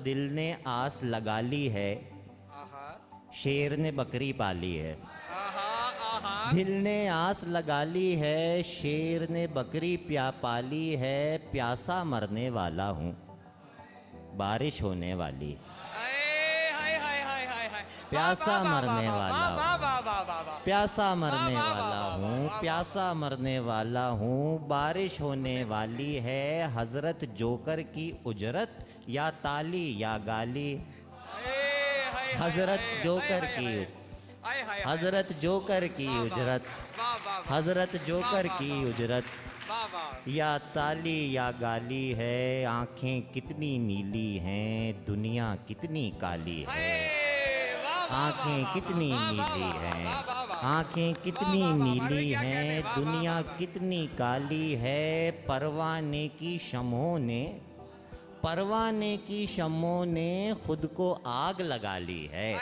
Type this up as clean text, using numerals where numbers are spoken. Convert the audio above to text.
दिल ने आस लगा ली है, शेर ने बकरी पाली है। दिल ने आस लगा ली है, शेर ने बकरी पाली है। प्यासा मरने वाला हूँ, बारिश होने वाली। प्यासा मरने वाला हूँ, प्यासा मरने वाला हूँ, प्यासा मरने वाला हूँ। बारिश होने वाली है। हजरत जोकर की उजरत या ताली या गाली। हजरत जोकर की, हजरत जोकर की उजरत, हजरत जोकर की उजरत या ताली या गाली है। आंखें कितनी नीली हैं, दुनिया कितनी काली है। आंखें कितनी नीली हैं, आंखें कितनी नीली हैं, दुनिया कितनी काली है। परवाने की शम्हों ने, परवाने की शम्हों ने खुद को आग लगा ली है।